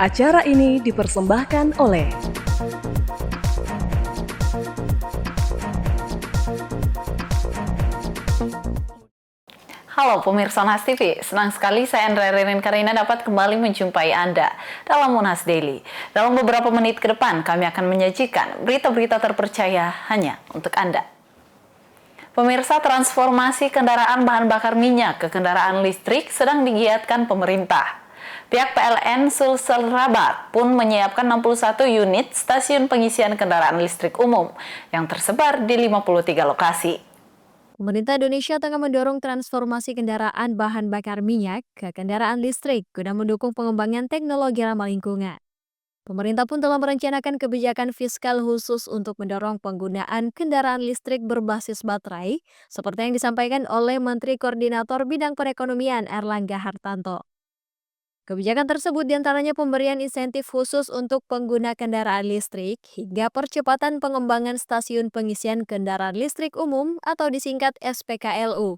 Acara ini dipersembahkan oleh Halo pemirsa Monas TV, senang sekali saya Andrea Ririn Karina dapat kembali menjumpai Anda dalam Monas Daily. Dalam beberapa menit ke depan kami akan menyajikan berita-berita terpercaya hanya untuk Anda. Pemirsa, transformasi kendaraan bahan bakar minyak ke kendaraan listrik sedang digiatkan pemerintah. Pihak PLN Sulsel Rabar pun menyiapkan 61 unit stasiun pengisian kendaraan listrik umum yang tersebar di 53 lokasi. Pemerintah Indonesia tengah mendorong transformasi kendaraan bahan bakar minyak ke kendaraan listrik guna mendukung pengembangan teknologi ramah lingkungan. Pemerintah pun telah merencanakan kebijakan fiskal khusus untuk mendorong penggunaan kendaraan listrik berbasis baterai, seperti yang disampaikan oleh Menteri Koordinator Bidang Perekonomian Erlangga Hartanto. Kebijakan tersebut diantaranya pemberian insentif khusus untuk pengguna kendaraan listrik hingga percepatan pengembangan stasiun pengisian kendaraan listrik umum atau disingkat SPKLU.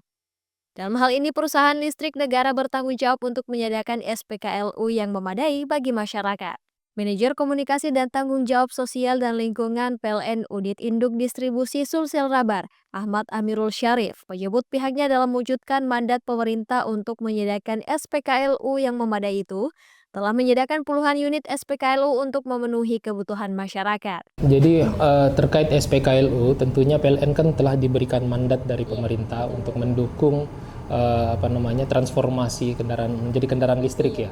Dalam hal ini perusahaan listrik negara bertanggung jawab untuk menyediakan SPKLU yang memadai bagi masyarakat. Manajer Komunikasi dan Tanggung Jawab Sosial dan Lingkungan PLN Unit Induk Distribusi Sulsel Rabar, Ahmad Amirul Syarif, menyebut pihaknya dalam mewujudkan mandat pemerintah untuk menyediakan SPKLU yang memadai itu, telah menyediakan puluhan unit SPKLU untuk memenuhi kebutuhan masyarakat. Jadi terkait SPKLU, tentunya PLN kan telah diberikan mandat dari pemerintah untuk mendukung transformasi kendaraan menjadi kendaraan listrik ya.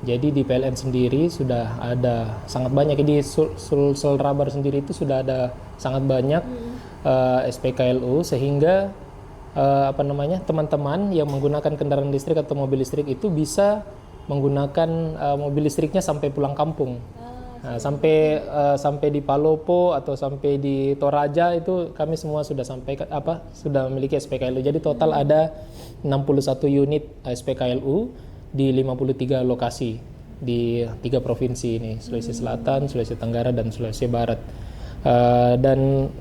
Jadi di PLN sendiri sudah ada sangat banyak, di Sulsel Rabar sendiri itu sudah ada sangat banyak SPKLU sehingga teman-teman yang menggunakan kendaraan listrik atau mobil listrik itu bisa menggunakan mobil listriknya sampai pulang kampung. Nah, sampai di Palopo atau sampai di Toraja itu kami semua sudah sudah memiliki SPKLU. Jadi total ada 61 unit SPKLU di 53 lokasi di 3 provinsi ini, Sulawesi Selatan, Sulawesi Tenggara, dan Sulawesi Barat.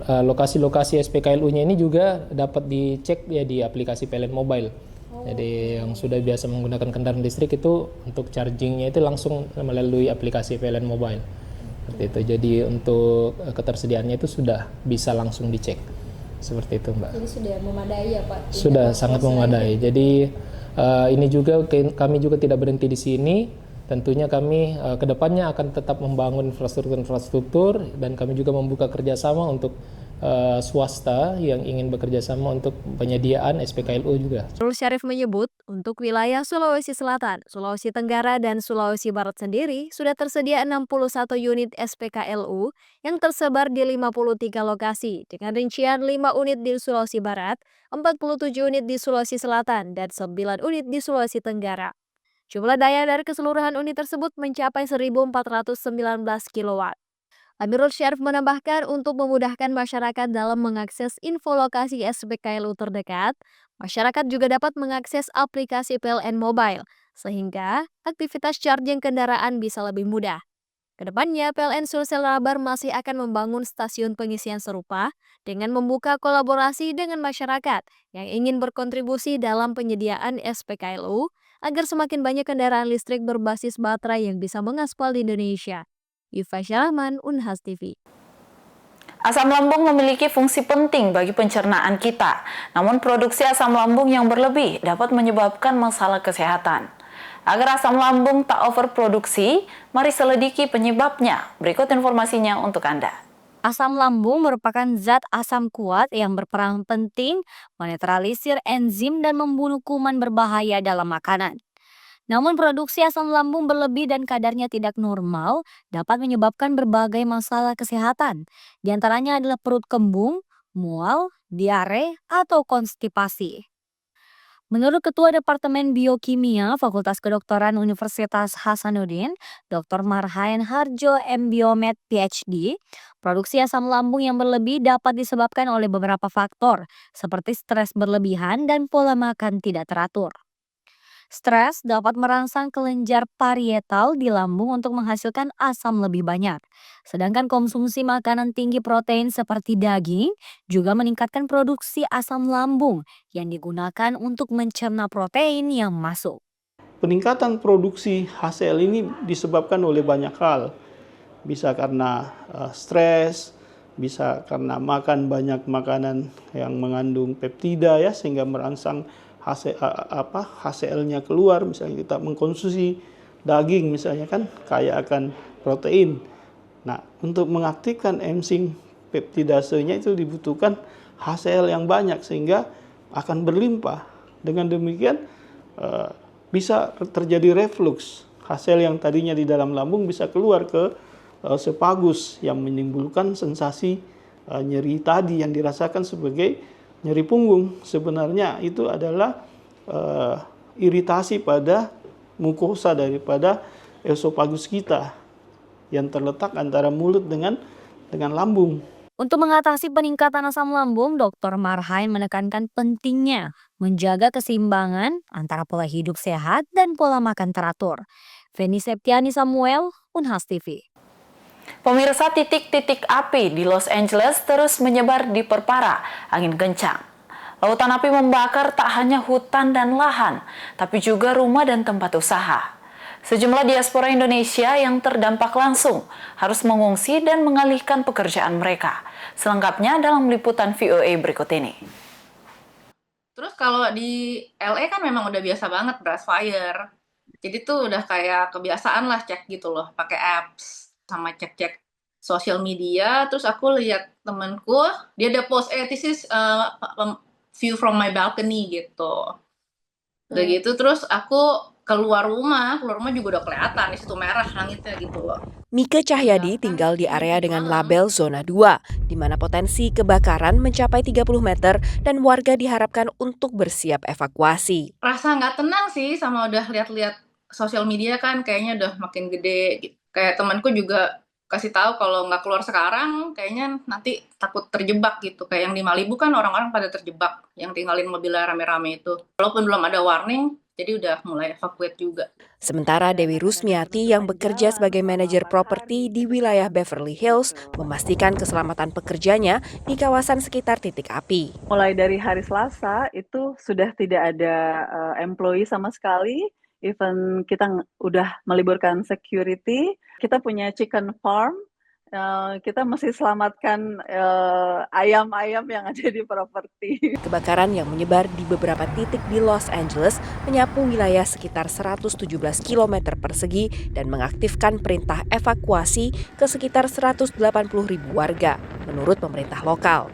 Lokasi-lokasi SPKLU-nya ini juga dapat dicek ya di aplikasi PLN Mobile. Jadi yang sudah biasa menggunakan kendaraan listrik itu untuk chargingnya itu langsung melalui aplikasi PLN Mobile. Seperti itu. Jadi untuk ketersediaannya itu sudah bisa langsung dicek. Seperti itu, Mbak. Jadi sudah memadai ya, Pak? Sudah sangat memadai. Jadi ini juga kami juga tidak berhenti di sini. Tentunya kami kedepannya akan tetap membangun infrastruktur dan kami juga membuka kerjasama untuk swasta yang ingin bekerja sama untuk penyediaan SPKLU juga. Amirul Syarif menyebut, untuk wilayah Sulawesi Selatan, Sulawesi Tenggara, dan Sulawesi Barat sendiri sudah tersedia 61 unit SPKLU yang tersebar di 53 lokasi dengan rincian 5 unit di Sulawesi Barat, 47 unit di Sulawesi Selatan, dan 9 unit di Sulawesi Tenggara. Jumlah daya dari keseluruhan unit tersebut mencapai 1.419 kW. Amirul Syarif menambahkan untuk memudahkan masyarakat dalam mengakses info lokasi SPKLU terdekat, masyarakat juga dapat mengakses aplikasi PLN Mobile, sehingga aktivitas charging kendaraan bisa lebih mudah. Kedepannya, PLN Sulsel Rabar masih akan membangun stasiun pengisian serupa dengan membuka kolaborasi dengan masyarakat yang ingin berkontribusi dalam penyediaan SPKLU agar semakin banyak kendaraan listrik berbasis baterai yang bisa mengaspal di Indonesia. Yufa Syarahman, Unhas TV. Asam lambung memiliki fungsi penting bagi pencernaan kita, namun produksi asam lambung yang berlebih dapat menyebabkan masalah kesehatan. Agar asam lambung tak overproduksi, mari selidiki penyebabnya. Berikut informasinya untuk Anda. Asam lambung merupakan zat asam kuat yang berperan penting menetralisir enzim dan membunuh kuman berbahaya dalam makanan. Namun produksi asam lambung berlebih dan kadarnya tidak normal dapat menyebabkan berbagai masalah kesehatan. Di antaranya adalah perut kembung, mual, diare, atau konstipasi. Menurut Ketua Departemen Biokimia Fakultas Kedokteran Universitas Hasanuddin, Dr. Marhaen Harjo M. Biomed PhD, produksi asam lambung yang berlebih dapat disebabkan oleh beberapa faktor, seperti stres berlebihan dan pola makan tidak teratur. Stres dapat merangsang kelenjar parietal di lambung untuk menghasilkan asam lebih banyak. Sedangkan konsumsi makanan tinggi protein seperti daging juga meningkatkan produksi asam lambung yang digunakan untuk mencerna protein yang masuk. peningkatan produksi HCl ini disebabkan oleh banyak hal. Bisa karena stres, bisa karena makan banyak makanan yang mengandung peptida ya, sehingga merangsang HCl-nya keluar. Misalnya kita mengkonsumsi daging misalnya kan kaya akan protein. Nah, untuk mengaktifkan enzim peptidasenya itu dibutuhkan HCl yang banyak sehingga akan berlimpah. Dengan demikian bisa terjadi reflux. HCl yang tadinya di dalam lambung bisa keluar ke esofagus yang menimbulkan sensasi nyeri tadi yang dirasakan sebagai nyeri punggung. Sebenarnya itu adalah iritasi pada mukosa daripada esofagus kita yang terletak antara mulut dengan lambung. Untuk mengatasi peningkatan asam lambung, Dr. Marhain menekankan pentingnya menjaga keseimbangan antara pola hidup sehat dan pola makan teratur. Feni Septiani Samuel, Unhas TV. Pemirsa, titik-titik api di Los Angeles terus menyebar di perpara angin kencang. Lautan api membakar tak hanya hutan dan lahan, tapi juga rumah dan tempat usaha. Sejumlah diaspora Indonesia yang terdampak langsung harus mengungsi dan mengalihkan pekerjaan mereka. Selengkapnya dalam liputan VOA berikut ini. Terus kalau di LA kan memang udah biasa banget brush fire. Jadi tuh udah kayak kebiasaan lah cek gitu loh, pakai apps sama cek-cek sosial media. Terus aku lihat temenku, dia ada post, this is view from my balcony gitu. Udah gitu terus aku keluar rumah juga udah kelihatan di situ merah langitnya gitu loh. Mika Cahyadi tinggal di area dengan label zona 2, di mana potensi kebakaran mencapai 30 meter dan warga diharapkan untuk bersiap evakuasi. Rasa nggak tenang sih sama udah lihat-lihat sosial media kan kayaknya udah makin gede gitu. Kayak temanku juga kasih tahu kalau nggak keluar sekarang kayaknya nanti takut terjebak gitu. Kayak yang di Malibu kan orang-orang pada terjebak yang tinggalin mobilnya rame-rame itu. Walaupun belum ada warning, jadi udah mulai evakuate juga. Sementara Dewi Rusmiati yang bekerja sebagai manajer properti di wilayah Beverly Hills memastikan keselamatan pekerjanya di kawasan sekitar titik api. Mulai dari hari Selasa itu sudah tidak ada employee sama sekali. Even kita udah meliburkan security, kita punya chicken farm, kita mesti selamatkan ayam-ayam yang ada di properti. Kebakaran yang menyebar di beberapa titik di Los Angeles menyapu wilayah sekitar 117 km persegi dan mengaktifkan perintah evakuasi ke sekitar 180.000 warga, menurut pemerintah lokal.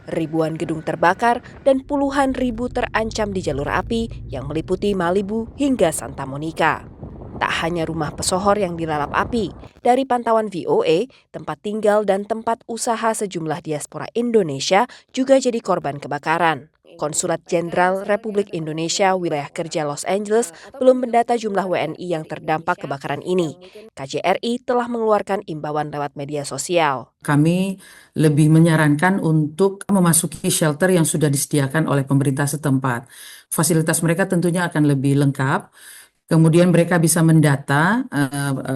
Ribuan gedung terbakar dan puluhan ribu terancam di jalur api yang meliputi Malibu hingga Santa Monica. Tak hanya rumah pesohor yang dilalap api, dari pantauan VOA, tempat tinggal dan tempat usaha sejumlah diaspora Indonesia juga jadi korban kebakaran. Konsulat Jenderal Republik Indonesia Wilayah Kerja Los Angeles belum mendata jumlah WNI yang terdampak kebakaran ini. KJRI telah mengeluarkan imbauan lewat media sosial. Kami lebih menyarankan untuk memasuki shelter yang sudah disediakan oleh pemerintah setempat. Fasilitas mereka tentunya akan lebih lengkap. Kemudian mereka bisa mendata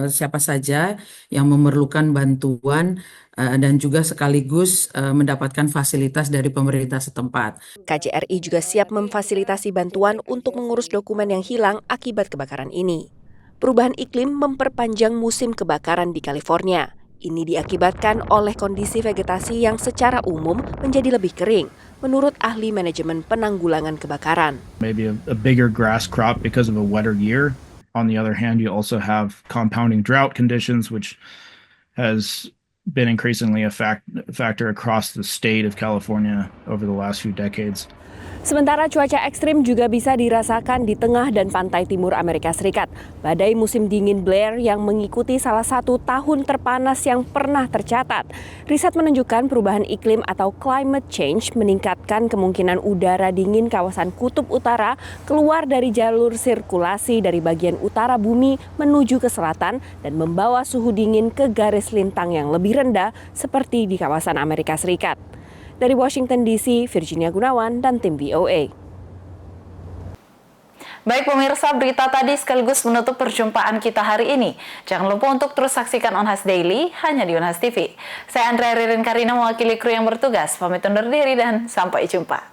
siapa saja yang memerlukan bantuan dan juga sekaligus mendapatkan fasilitas dari pemerintah setempat. KJRI juga siap memfasilitasi bantuan untuk mengurus dokumen yang hilang akibat kebakaran ini. Perubahan iklim memperpanjang musim kebakaran di California. Ini diakibatkan oleh kondisi vegetasi yang secara umum menjadi lebih kering, menurut ahli manajemen penanggulangan kebakaran. Maybe a bigger grass crop because of a wetter year. On the other hand, you also have compounding drought conditions, which has been increasingly a factor across the state of California over the last few decades. Sementara cuaca ekstrim juga bisa dirasakan di tengah dan pantai timur Amerika Serikat. Badai musim dingin Blair yang mengikuti salah satu tahun terpanas yang pernah tercatat. Riset menunjukkan perubahan iklim atau climate change meningkatkan kemungkinan udara dingin kawasan kutub utara keluar dari jalur sirkulasi dari bagian utara bumi menuju ke selatan dan membawa suhu dingin ke garis lintang yang lebih rendah seperti di kawasan Amerika Serikat. Dari Washington DC, Virginia Gunawan dan tim VOA. Baik pemirsa, berita tadi sekaligus menutup perjumpaan kita hari ini. Jangan lupa untuk terus saksikan Unhas Daily hanya di Unhas TV. Saya Andrea Ririn Karina mewakili kru yang bertugas. Pamit undur diri dan sampai jumpa.